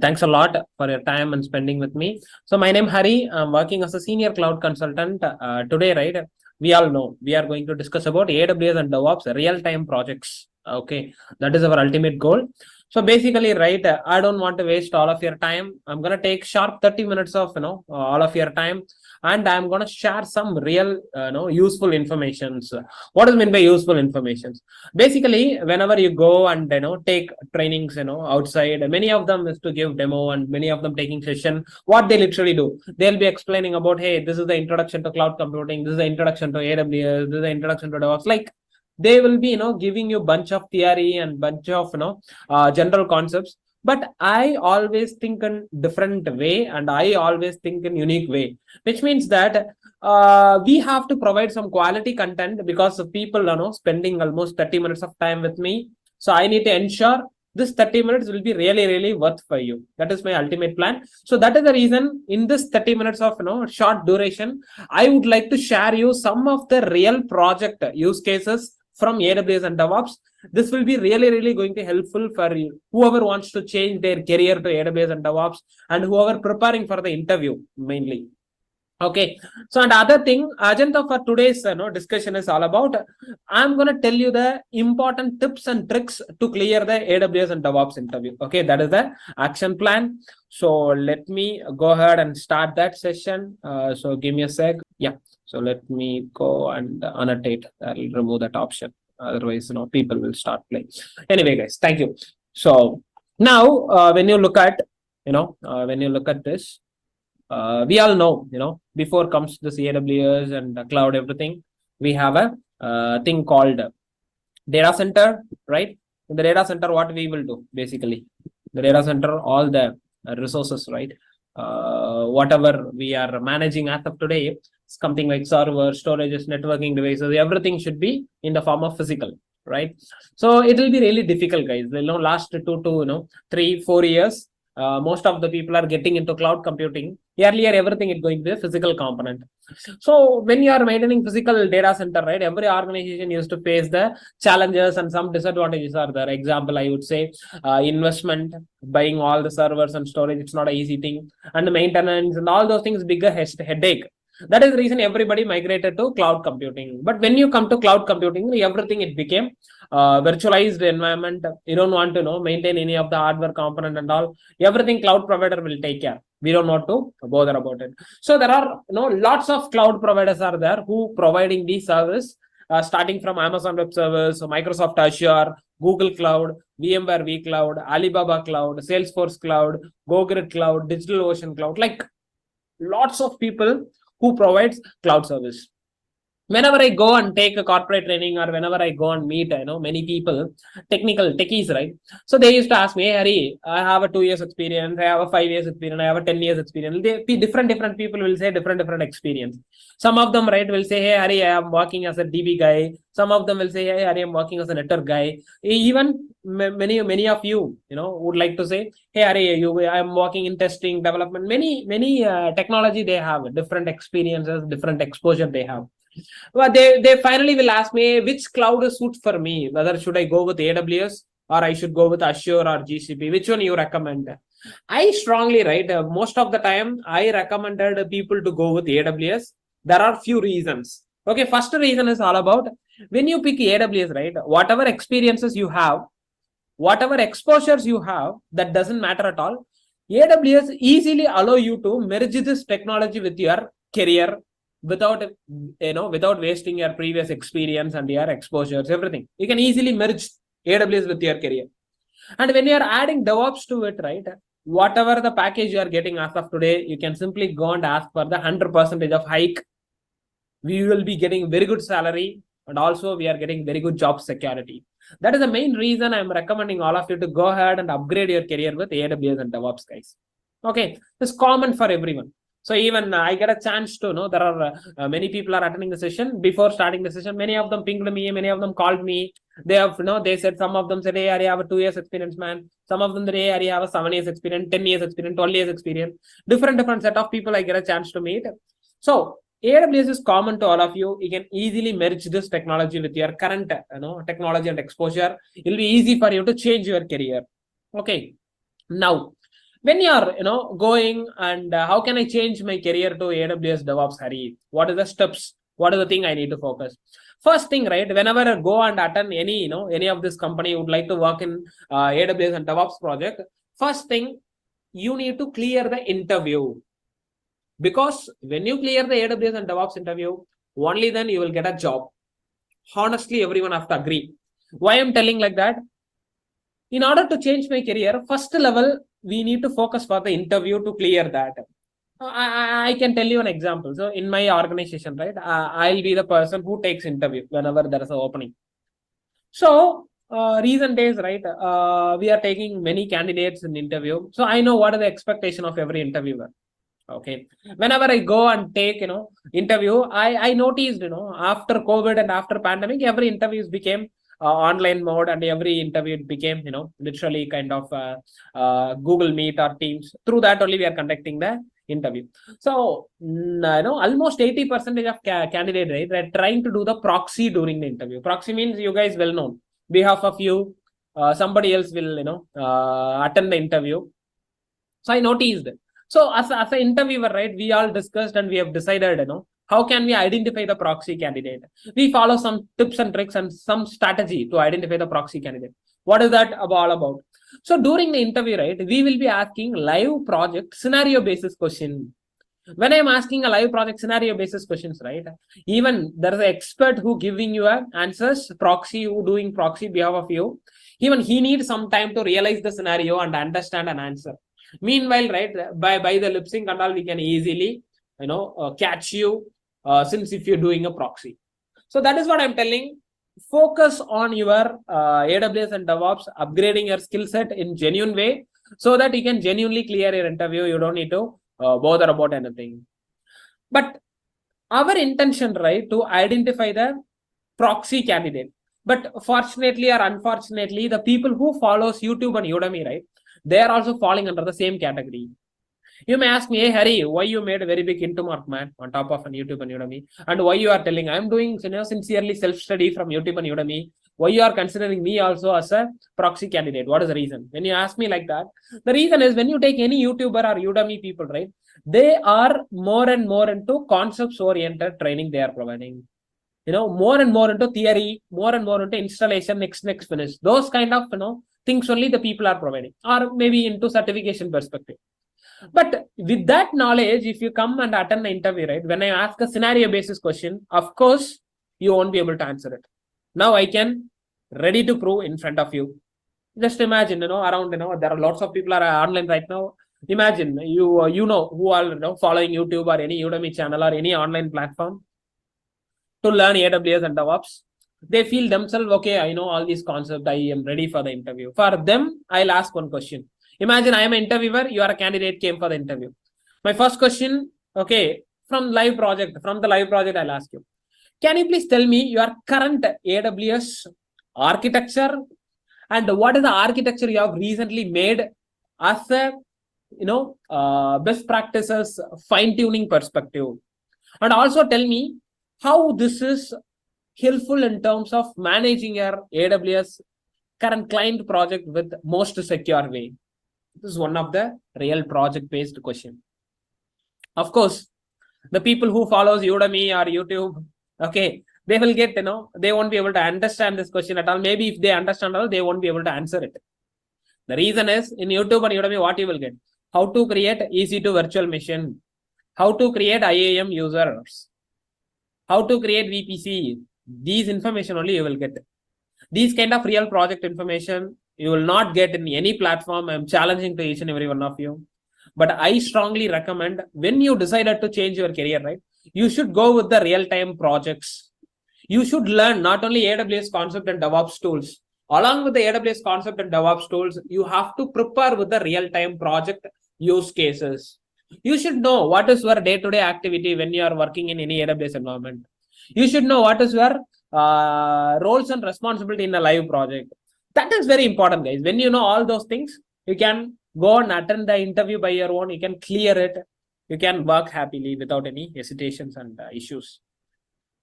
Thanks a lot for your time and spending with me. So my name Hari. I'm working as a senior cloud consultant. Today, right? We all know we are going to discuss about AWS and DevOps real-time projects. Okay, that is our ultimate goal. So basically, right? I don't want to waste all of your time. I'm gonna take sharp 30 minutes of all of your time, and I'm gonna share some real useful informations. What is meant by useful informations? Basically, whenever you go and take trainings outside, many of them is to give demo, and many of them taking session. What they literally do, they'll be explaining about, hey, this is the introduction to cloud computing, this is the introduction to AWS, this is the introduction to DevOps. Like, they will be giving you bunch of theory and bunch of general concepts. But I always think in different way, and I always think in unique way, which means that we have to provide some quality content, because of people spending almost 30 minutes of time with me. So I need to ensure this 30 minutes will be really, really worth for you. That is my ultimate plan. So that is the reason in this 30 minutes of short duration, I would like to share you some of the real project use cases from AWS and DevOps. This will be really, really going to helpful for you, whoever wants to change their career to AWS and DevOps, and whoever preparing for the interview mainly. Okay, so and other thing, agenda for today's discussion is all about, I'm going to tell you the important tips and tricks to clear the AWS and DevOps interview. Okay, that is the action plan. So let me go ahead and start that session. So give me a sec. Yeah, so let me go and annotate. I'll remove that option. Otherwise, people will start playing. Anyway, guys, thank you. So now, when you look at, this, we all know, before comes this AWS and the cloud, everything, we have a thing called data center, right? In the data center, what we will do, basically, the data center, all the resources, right? Whatever we are managing as of today, something like server, storages, networking devices, everything should be in the form of physical, right? So it will be really difficult, guys. Last 2 to 3, 4 years, most of the people are getting into cloud computing. Earlier, everything is going to be a physical component. So when you are maintaining physical data center, right, every organization used to face the challenges, and some disadvantages are there. Example, I would say investment, buying all the servers and storage, it's not an easy thing, and the maintenance and all those things, bigger headache. That is the reason everybody migrated to cloud computing. But when you come to cloud computing, everything, it became virtualized environment. You don't want to maintain any of the hardware component and all. Everything cloud provider will take care. We don't want to bother about it. So there are lots of cloud providers are there who providing these service, starting from Amazon Web Services, Microsoft Azure, Google Cloud, VMware vCloud, Alibaba Cloud, Salesforce Cloud, GoGrid Cloud, DigitalOcean Cloud, like lots of people who provides cloud service. Whenever I go and take a corporate training, or whenever I go and meet many people, technical techies, right? So they used to ask me, hey Hari, I have a 2 years experience, I have a 5 years experience, I have a 10 years experience. Different people will say different experience. Some of them, right, will say, hey Hari, I am working as a DB guy. Some of them will say, hey Hari, I am working as a network guy. Even many of you would like to say, hey Hari, I am working in testing, development. Many technology, they have different experiences, different exposure they have. Well, they finally will ask me which cloud suits for me, whether should I go with AWS or I should go with Azure or GCP. Which one you recommend? I strongly, right, most of the time I recommended people to go with AWS. There are few reasons. Okay, first reason is all about, when you pick AWS, right, whatever experiences you have, whatever exposures you have, that doesn't matter at all. AWS easily allow you to merge this technology with your career, without wasting your previous experience and your exposures, everything. You can easily merge AWS with your career. And when you are adding DevOps to it, right, whatever the package you are getting as of today, you can simply go and ask for the 100% of hike. We will be getting very good salary, and also we are getting very good job security. That is the main reason I'm recommending all of you to go ahead and upgrade your career with AWS and DevOps, guys. Okay, it's common for everyone. So even I get a chance to know, there are many people are attending the session. Before starting the session, many of them pinged me, many of them called me. They have, they said, some of them said, hey, I have a 2 years experience, man. Some of them said, hey, I have a 7 years experience, 10 years experience, 12 years experience. Different set of people I get a chance to meet. So AWS is common to all of you. You can easily merge this technology with your current technology and exposure. It will be easy for you to change your career. Okay. Now, when you're, going and how can I change my career to AWS DevOps, Hari? What are the steps? What are the thing I need to focus? First thing, right? Whenever I go and attend any of this company would like to work in AWS and DevOps project, first thing, you need to clear the interview. Because when you clear the AWS and DevOps interview, only then you will get a job. Honestly, everyone has to agree. Why I'm telling like that? In order to change my career, first level, we need to focus for the interview to clear that. I can tell you an example. So in my organization, right, I'll be the person who takes interview whenever there is an opening. So recent days, right, we are taking many candidates in interview. So I know what is the expectation of every interviewer. Okay, whenever I go and take interview, I noticed after COVID and after pandemic, every interviews became online mode, and every interview became literally kind of Google Meet or Teams. Through that only we are conducting the interview. So almost 80% of candidate, right, they're trying to do the proxy during the interview. Proxy means you guys well known. Behalf of you, somebody else will attend the interview. So I noticed. So as an interviewer, right, we all discussed and we have decided, how can we identify the proxy candidate? We follow some tips and tricks and some strategy to identify the proxy candidate. What is that all about? So during the interview, right, we will be asking live project scenario basis question. When I'm asking a live project scenario basis questions, right, even there is an expert who giving you answers, proxy who doing proxy behalf of you. Even he needs some time to realize the scenario and understand an answer. Meanwhile, right, by the lip sync and all, we can easily catch you since if you're doing a proxy. So that is what I'm telling. Focus on your AWS and DevOps, upgrading your skill set in genuine way so that you can genuinely clear your interview. You don't need to bother about anything. But our intention, right, to identify the proxy candidate. But fortunately or unfortunately, the people who follows YouTube and Udemy, right, they are also falling under the same category. You may ask me, hey Harry, why you made a very big into mark, man, on top of an YouTube and Udemy, and why you are telling I'm doing sincerely self-study from YouTube and Udemy, why you are considering me also as a proxy candidate? What is the reason? When you ask me like that, the reason is when you take any YouTuber or Udemy people, right, they are more and more into concepts oriented training they are providing. More and more into theory, more and more into installation, next finish. Those kind of things only the people are providing, or maybe into certification perspective. But with that knowledge, if you come and attend the interview, right, when I ask a scenario basis question, of course you won't be able to answer it. Now I can ready to prove in front of you. Just imagine, around, there are lots of people are online right now. Imagine you who are following YouTube or any Udemy channel or any online platform to learn AWS and DevOps. They feel themselves, okay, I know all these concepts, I am ready for the interview. For them, I'll ask one question. Imagine I am an interviewer, you are a candidate, came for the interview. My first question, okay, from the live project, I'll ask you. Can you please tell me your current AWS architecture and what is the architecture you have recently made as a best practices fine-tuning perspective? And also tell me how this is helpful in terms of managing your AWS current client project with most secure way. This is one of the real project-based question. Of course, the people who follows Udemy or YouTube, okay, they will get, they won't be able to understand this question at all. Maybe if they understand all, they won't be able to answer it. The reason is in YouTube and Udemy, what you will get? How to create EC2 virtual machine, how to create IAM users, how to create VPC. These information only you will get. These kind of real project information you will not get in any platform. I'm challenging to each and every one of you. But I strongly recommend when you decided to change your career, right, you should go with the real-time projects. You should learn not only AWS concept and DevOps tools. Along with the AWS concept and DevOps tools, you have to prepare with the real-time project use cases. You should know what is your day-to-day activity when you are working in any AWS environment. You should know what is your roles and responsibility in a live project. That is very important, guys. When you know all those things, you can go and attend the interview by your own. You can clear it. You can work happily without any hesitations and issues.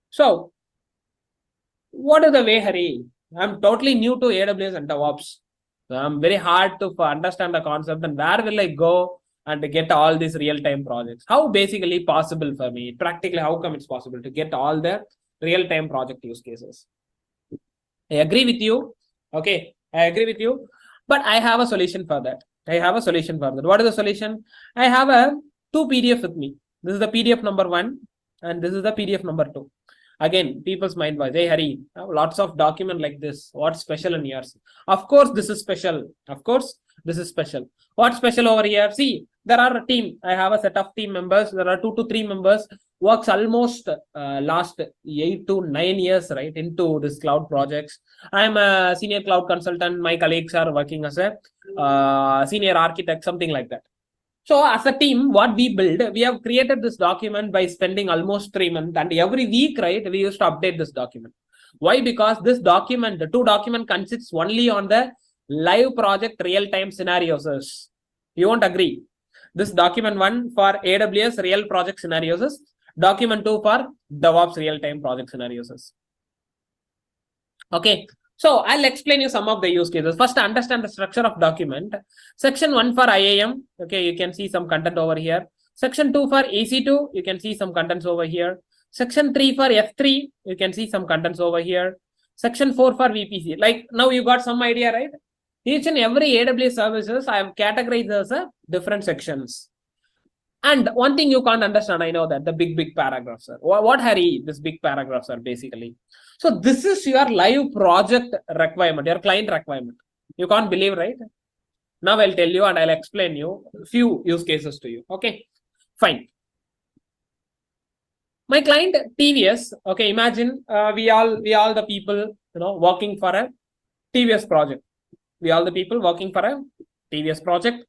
So, what is the way, Hari? I'm totally new to AWS and DevOps. Very hard to understand the concept, and where will I go and get all these real-time projects? How basically possible for me? Practically, how come it's possible to get all the real-time project use cases? I agree with you. Okay, I agree with you. But I have a solution for that. What is the solution? I have two PDFs with me. This is the PDF number 1 and this is the PDF number 2. Again, people's mind was, hey, Hari, lots of document like this. What's special in yours? Of course, this is special. What's special over here? See, there are a team. I have a set of team members. There are 2 to 3 members. Works almost last 8 to 9 years, right, into this cloud projects. I'm a senior cloud consultant. My colleagues are working as a senior architect, something like that. So as a team, what we build, we have created this document by spending almost 3 months, and every week, right, we used to update this document. Why? Because this document, the 2 document consists only on the live project real-time scenarios. You won't agree. This document 1 for AWS real project scenarios, document 2 for DevOps real-time project scenarios. Okay. So I'll explain you some of the use cases. First, understand the structure of document. Section 1 for IAM. Okay, you can see some content over here. Section 2 for EC2, you can see some contents over here. Section 3 for F3, you can see some contents over here. Section 4 for VPC. Like now you got some idea, right? Each and every AWS services I have categorized as different sections. And one thing you can't understand, I know that, the big paragraphs are. What Harry, this big paragraphs are basically. So this is your live project requirement, your client requirement. You can't believe, right? Now I'll tell you and I'll explain you a few use cases to you. Okay, fine. My client TVS. Okay, imagine we all the people, working for a TVS project. We all the people working for a TVS project.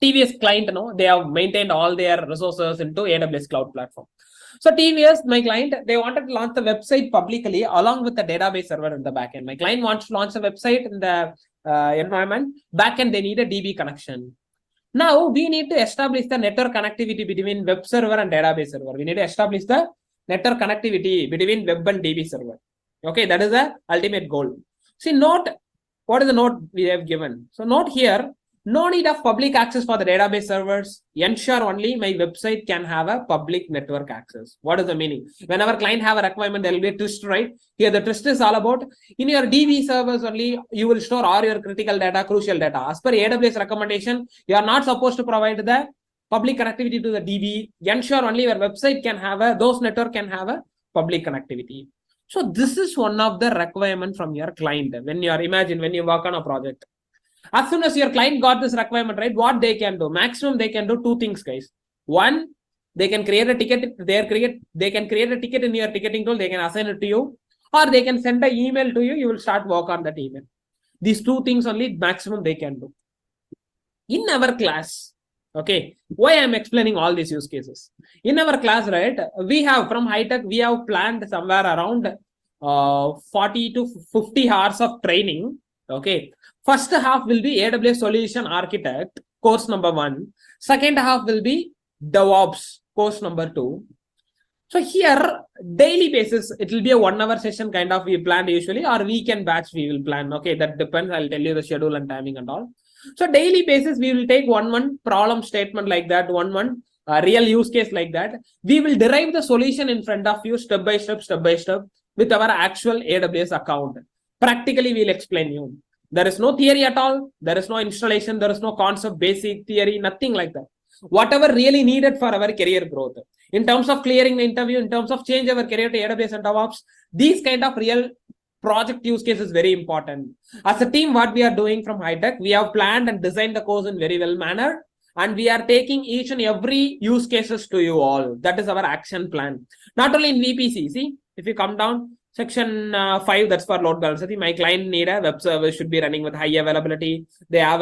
TVS client, they have maintained all their resources into AWS cloud platform. So TVS, my client, they wanted to launch the website publicly along with the database server in the backend. My client wants to launch the website in the environment. Backend, they need a DB connection. Now we need to establish the network connectivity between web server and database server. We need to establish the network connectivity between web and DB server. Okay, that is the ultimate goal. See, note, what is the note we have given? So note here, no need of public access for the database servers. Ensure only my website can have a public network access. What is the meaning? Whenever client have a requirement, there will be a twist, right? Here the twist is all about, in your DB servers only, you will store all your critical data, crucial data. As per AWS recommendation, you are not supposed to provide the public connectivity to the DB. Ensure only your website can have those network can have a public connectivity. So this is one of the requirement from your client. When you work on a project. As soon as your client got this requirement, right, what they can do? Maximum they can do 2 things, guys. One, they can create a ticket. They can create a ticket in your ticketing tool. They can assign it to you, or they can send an email to you. You will start work on that email. These 2 things only maximum they can do. In our class, okay, why I'm explaining all these use cases? In our class, right, we have from high tech, we have planned somewhere around 40 to 50 hours of training. Okay. First half will be AWS Solution Architect, course number 1. Second half will be DevOps, course number 2. So here, daily basis, it will be a 1-hour session kind of we planned usually, or weekend batch we will plan. Okay, that depends. I'll tell you the schedule and timing and all. So daily basis, we will take one problem statement like that, one real use case like that. We will derive the solution in front of you step by step with our actual AWS account. Practically, we'll explain you. There is no theory at all. There is no installation. There is no concept, basic theory, nothing like that. Whatever really needed for our career growth. In terms of clearing the interview, in terms of change our career to AWS and DevOps, these kind of real project use case is very important. As a team, what we are doing from high tech, we have planned and designed the course in very well manner. And we are taking each and every use cases to you all. That is our action plan. Not only in VPC. See, if you come down, Section 5, that's for load balancing. My client need a web service should be running with high availability. They have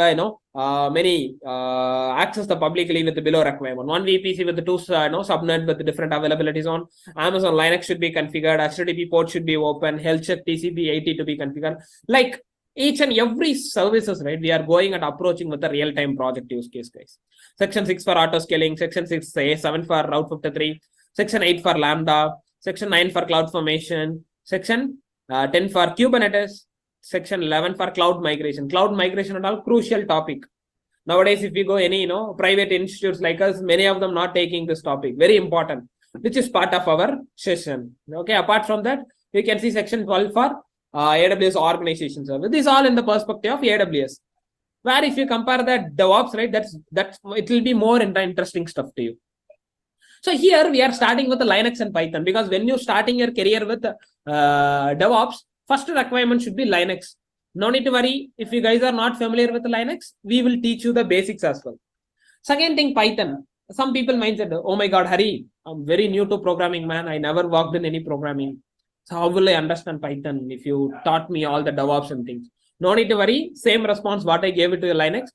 many access the publicly with the below requirement. One VPC with the 2 subnet with the different availabilities on. Amazon Linux should be configured. HTTP port should be open. Health check TCP 80 to be configured. Like each and every services, right? We are going and approaching with the real-time project use case, guys. Section 6 for auto scaling. Section 6, 7 for Route 53. Section 8 for Lambda. Section 9 for cloud formation. Section 10 for Kubernetes, section 11 for cloud migration. Cloud migration and all crucial topic. Nowadays, if we go any, private institutes like us, many of them not taking this topic. Very important, which is part of our session. Okay. Apart from that, we can see section 12 for AWS organization service. This is all in the perspective of AWS. Where if you compare that DevOps, right, that's it will be more interesting stuff to you. So here we are starting with the Linux and Python, because when you're starting your career with DevOps, first requirement should be Linux. No need to worry. If you guys are not familiar with Linux, we will teach you the basics as well. Second thing, Python. Some people might say, oh my God, Hari, I'm very new to programming, man. I never worked in any programming. So how will I understand Python if you taught me all the DevOps and things? No need to worry. Same response what I gave it to the Linux.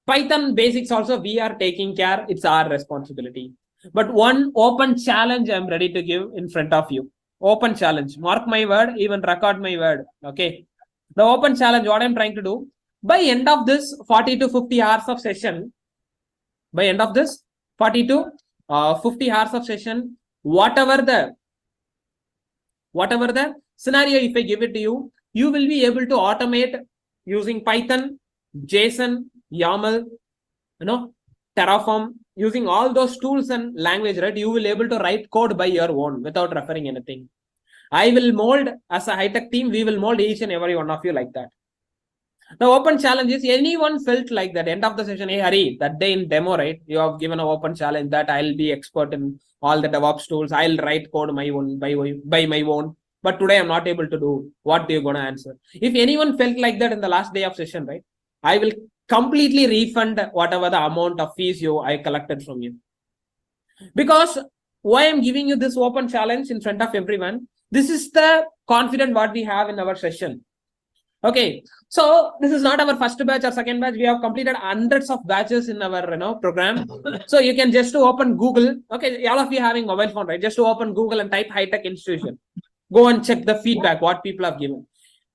Python basics also we are taking care. It's our responsibility. But one open challenge I'm ready to give in front of you. Open challenge. Mark my word, even record my word. Okay. The open challenge, what I'm trying to do, by end of this 40 to 50 hours of session, by end of this 40 to 50 hours of session, whatever the scenario, if I give it to you, you will be able to automate using Python, JSON, YAML, Terraform, using all those tools and language, right? You will be able to write code by your own without referring anything. I will mold, as a high-tech team, we will mold each and every one of you like that. The open challenge is, anyone felt like that end of the session, hey Hari, that day in demo, right? You have given an open challenge that I'll be expert in all the DevOps tools. I'll write code my own by my own. But today I'm not able to do. What do you gonna answer? If anyone felt like that in the last day of session, right? I will completely refund whatever the amount of fees I collected from you. Because why I'm giving you this open challenge in front of everyone, this is the confidence what we have in our session. Okay, so this is not our first batch or second batch. We have completed hundreds of batches in our program. So you can just open Google. Okay, all of you having mobile phone, right? Just to open Google and type high-tech institution. Go and check the feedback, what people have given.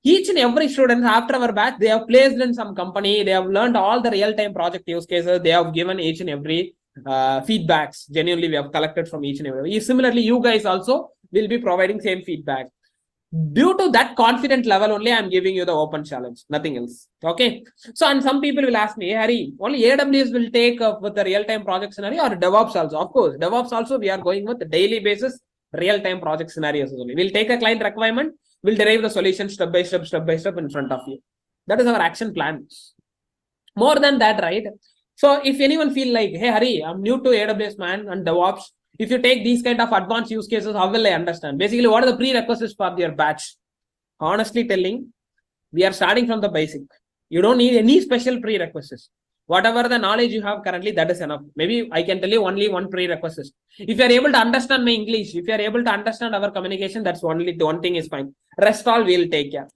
Each and every student after our batch, they have placed in some company. They have learned all the real-time project use cases. They have given each and every feedbacks. Genuinely, we have collected from each and every. Similarly, you guys also will be providing same feedback. Due to that confident level only, I'm giving you the open challenge, nothing else. Okay. So, and some people will ask me, hey, Hari, only AWS will take up with the real-time project scenario, or DevOps also? Of course, DevOps also we are going with the daily basis real-time project scenarios only. We'll take a client requirement, we'll derive the solution step by step in front of you. That is our action plan. More than that, right? So if anyone feel like, hey, Hari, I'm new to AWS, man, and DevOps. If you take these kind of advanced use cases, how will I understand? Basically, what are the prerequisites for your batch? Honestly telling, we are starting from the basic. You don't need any special prerequisites. Whatever the knowledge you have currently, that is enough. Maybe I can tell you only one prerequisite. If you are able to understand my English, if you are able to understand our communication, that's only the one thing is fine. Rest all we'll take care.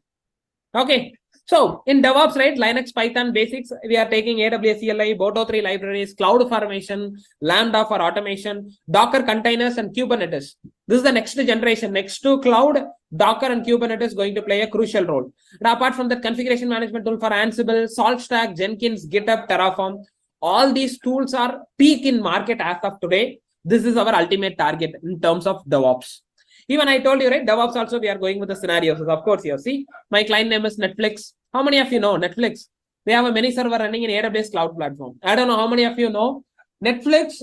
Okay. So in DevOps, right, Linux, Python basics, we are taking AWS CLI, Boto3 libraries, Cloud Formation, Lambda for automation, Docker containers, and Kubernetes. This is the next generation. Next to cloud, Docker and Kubernetes going to play a crucial role. And apart from that, configuration management tool for Ansible, SaltStack, Jenkins, GitHub, Terraform. All these tools are peak in market as of today. This is our ultimate target in terms of DevOps. Even I told you, right, DevOps also we are going with the scenarios. Of course, you see, my client name is Netflix. How many of you know Netflix? They have a mini server running in AWS cloud platform. I don't know how many of you know Netflix.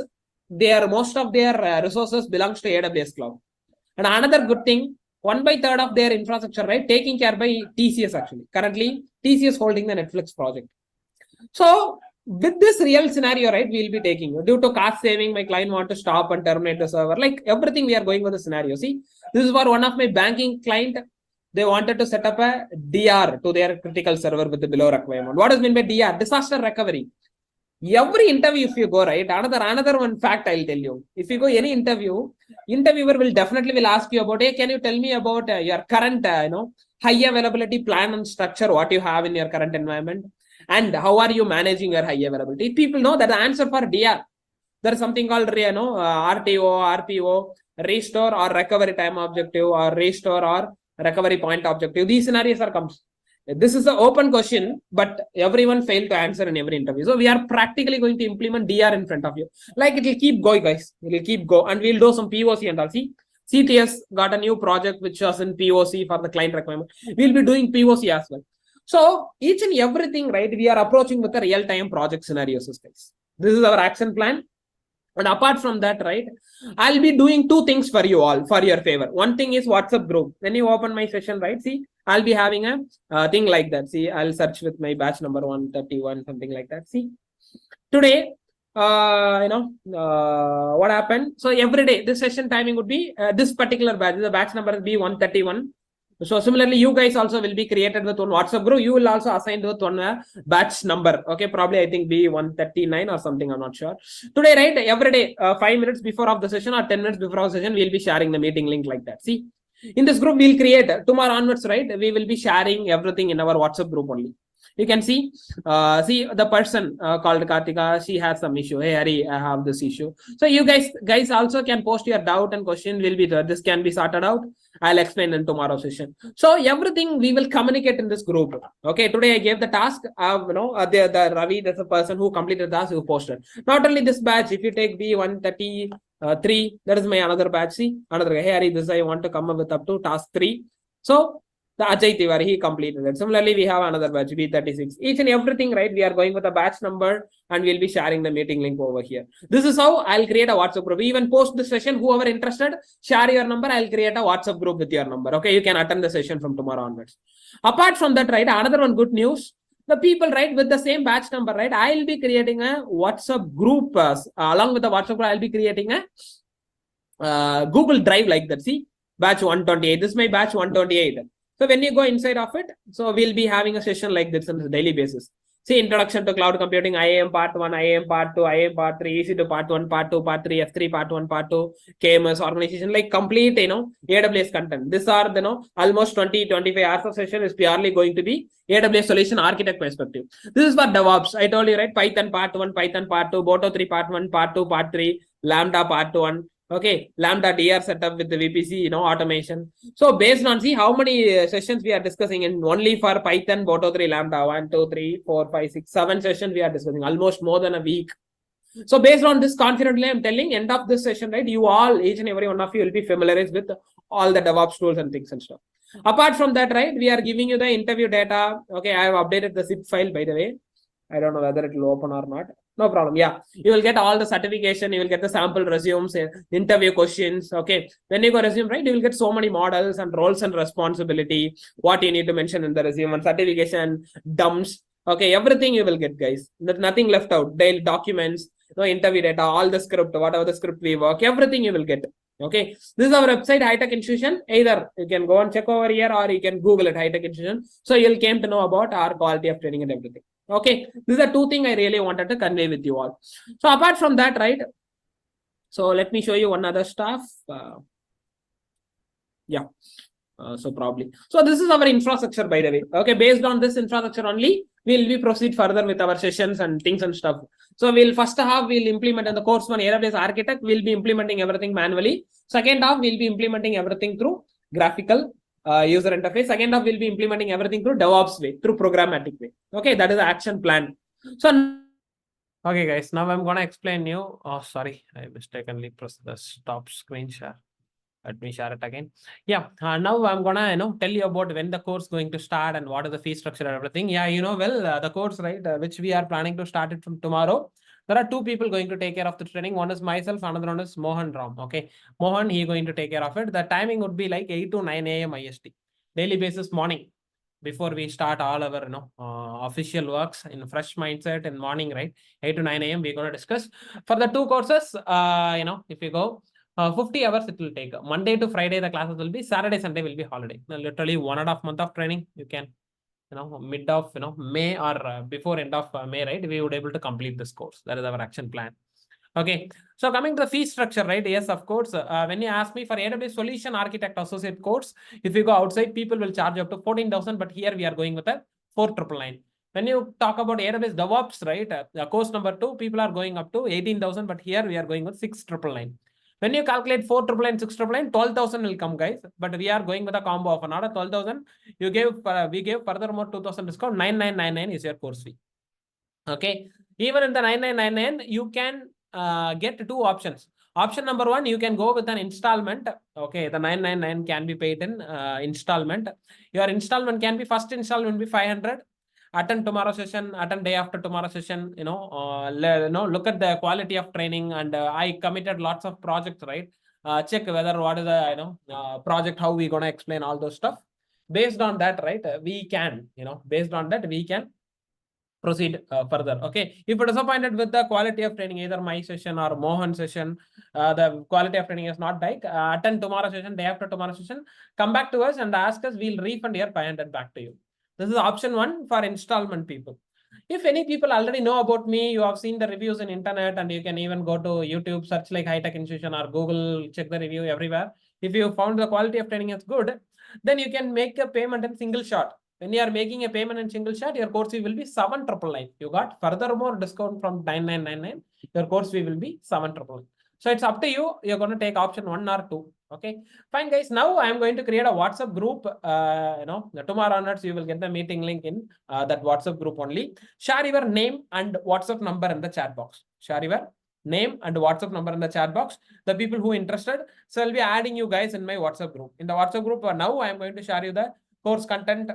Most of their resources belongs to AWS cloud. And another good thing, 1/3 of their infrastructure, right, taken care by TCS actually. Currently, TCS holding the Netflix project. So with this real scenario, right, we'll be taking due to cost saving. My client want to stop and terminate the server. Like everything, we are going with the scenario. See, this is for one of my banking client. They wanted to set up a DR to their critical server with the below requirement. What does mean by DR? Disaster recovery. Every interview, if you go, right, another one fact I'll tell you. If you go any interviewer will definitely ask you about, hey, can you tell me about your current, high availability plan and structure, what you have in your current environment, and how are you managing your high availability? People know that the answer for DR, there is something called RTO, RPO, restore or recovery time objective, or restore or recovery point objective. These scenarios are comes. This is an open question, but everyone failed to answer in every interview. So we are practically going to implement DR in front of you. Like it will keep going, guys. It will keep go, and we'll do some POC and all. See, CTS got a new project which was in POC for the client requirement. We'll be doing POC as well. So each and everything, right, we are approaching with a real-time project scenarios, guys. This is our action plan. And apart from that, right, I'll be doing two things for you all, for your favor. One thing is WhatsApp group. When you open my session, right, see, I'll be having a thing like that. See, I'll search with my batch number 131, something like that. See, today, what happened? So every day, this session timing would be this particular batch. The batch number will be 131. So similarly, you guys also will be created with one WhatsApp group. You will also assign with one batch number. Okay, probably I think be 139 or something. I'm not sure. Today, right? Every day, 5 minutes before of the session or 10 minutes before of the session, we'll be sharing the meeting link like that. See, in this group, we'll create tomorrow onwards, right? We will be sharing everything in our WhatsApp group only. You can see the person called Kartika, she has some issue. Hey Hari, I have this issue. So you guys also can post your doubt and question. Will be there. This can be sorted out. I'll explain in tomorrow's session. So everything we will communicate in this group. Okay, today I gave the task. The Ravi, that's the person who completed the task, who posted. Not only this batch, if you take B133, that is my another batch. See, another guy. Hey Hari, this I want to come up with up to task 3. So the Ajay Tiwari, he completed it. Similarly, we have another batch, B36. Each and everything, right? We are going with a batch number and we'll be sharing the meeting link over here. This is how I'll create a WhatsApp group. Even post the session, whoever interested, share your number. I'll create a WhatsApp group with your number. Okay, you can attend the session from tomorrow onwards. Apart from that, right, another one good news. The people, right, with the same batch number, right, I'll be creating a WhatsApp group. Along with the WhatsApp group, I'll be creating a Google Drive like that. See, batch 128. This is my batch 128. So when you go inside of it, so we'll be having a session like this on a daily basis. See, introduction to cloud computing, IAM part 1, IAM part 2, IAM part 3, EC2 part 1, part 2, part 3, F3 part 1, part 2, KMS organization, like complete, AWS content. These are, almost 20-25 hours of session is purely going to be AWS solution architect perspective. This is for DevOps. I told you, right? Python part 1, Python part 2, Boto 3 part 1, part 2, part 3, Lambda part 1. Okay, Lambda DR setup with the VPC, automation. So based on, see how many sessions we are discussing in only for Python, Boto 3, Lambda, 1, 2, 3, 4, 5, 6, 7 sessions we are discussing, almost more than a week. So based on this, confidently, I'm telling, end of this session, right, you all, each and every one of you will be familiarized with all the DevOps tools and things and stuff. Apart from that, right, we are giving you the interview data. Okay, I have updated the zip file, by the way. I don't know whether it will open or not. No problem. Yeah, you will get all the certification. You will get the sample resumes, interview questions. Okay, when you go resume, right, you will get so many models and roles and responsibility. What you need to mention in the resume and certification dumps. Okay, everything you will get, guys. Nothing left out. Daily documents, interview data, all the script, whatever the script we work, everything you will get. Okay, this is our website, High Tech Institution. Either you can go and check over here or you can Google it, High Tech Institution. So you'll came to know about our quality of training and everything. Okay, these are two things I really wanted to convey with you all. So apart from that, right, so let me show you one other stuff. So probably, so this is our infrastructure, by the way. Okay, based on this infrastructure only, we'll proceed further with our sessions and things and stuff. So we'll first half we'll implement in the course one AWS architect. We'll be implementing everything manually. Second half we'll be implementing everything through graphical user interface. Second half we'll be implementing everything through DevOps way, through programmatic way. Okay, that is the action plan. So okay, guys, now I'm gonna explain you. Oh, sorry, I mistakenly pressed the stop screen share. Let me share it again. Yeah, now I'm gonna tell you about when the course going to start and what is the fee structure and everything. Yeah, the course, right, which we are planning to start it from tomorrow. There are two people going to take care of the training. One is myself, another one is Mohan Ram. Okay, Mohan, he going to take care of it. The timing would be like 8 to 9 a.m. IST, daily basis morning, before we start all our official works in fresh mindset in morning, right? 8 to 9 a.m. we're going to discuss. For the two courses, if you go 50 hours it will take. Monday to Friday the classes will be, Saturday, Sunday will be holiday. Literally 1.5 months of training. You can mid of May or before end of May, right, we would able to complete this course. That is our action plan. Okay, so coming to the fee structure, right? Yes, of course. When you ask me for AWS Solution Architect Associate course, if you go outside, people will charge up to 14,000, but here we are going with a 4,999. When you talk about AWS DevOps, right, course number 2, people are going up to 18,000, but here we are going with 6,999. When you calculate 4,999, 6,999, 12,000 will come, guys. But we are going with a combo of another 12,000. We gave furthermore 2,000 discount. 9,999 is your course fee. Okay, even in the 9,999, you can get two options. Option number one, you can go with an installment. Okay, the 999 can be paid in installment. Your installment can be, first installment will be 500. Attend tomorrow session, attend day after tomorrow session, look at the quality of training. And I committed lots of projects, right? Check whether what is the, project, how we going to explain all those stuff. Based on that, right, we can, based on that, we can proceed further. Okay, if you're disappointed with the quality of training, either my session or Mohan session, the quality of training is not like, attend tomorrow session, day after tomorrow session, come back to us and ask us, we'll refund your 500 back to you. This is option one for installment people. If any people already know about me, you have seen the reviews in internet, and you can even go to YouTube, search like High Tech Institution, or Google, check the review everywhere. If you found the quality of training is good, then you can make a payment in single shot. When you are making a payment in single shot, your course fee will be 7,999. You got furthermore discount from 9,999. Your course fee will be 7,999. So it's up to you. You're going to take option 1 or 2. Okay, fine, guys. Now I am going to create a WhatsApp group. Tomorrow onwards, you will get the meeting link in that WhatsApp group only. Share your name and WhatsApp number in the chat box. Share your name and WhatsApp number in the chat box. The people who are interested, so I'll be adding you guys in my WhatsApp group. In the WhatsApp group, now I am going to share you the course content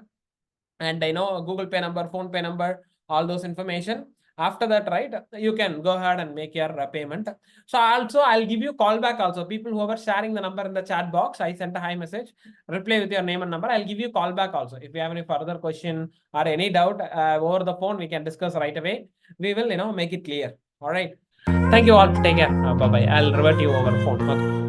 and Google Pay number, Phone Pay number, all those information. After that, right, you can go ahead and make your payment. So also, I'll give you call back also. People who are sharing the number in the chat box, I sent a hi message, reply with your name and number. I'll give you call back also. If you have any further question or any doubt over the phone, we can discuss right away. We will, make it clear. All right. Thank you all. Take care. Bye-bye. I'll revert you over phone. Okay.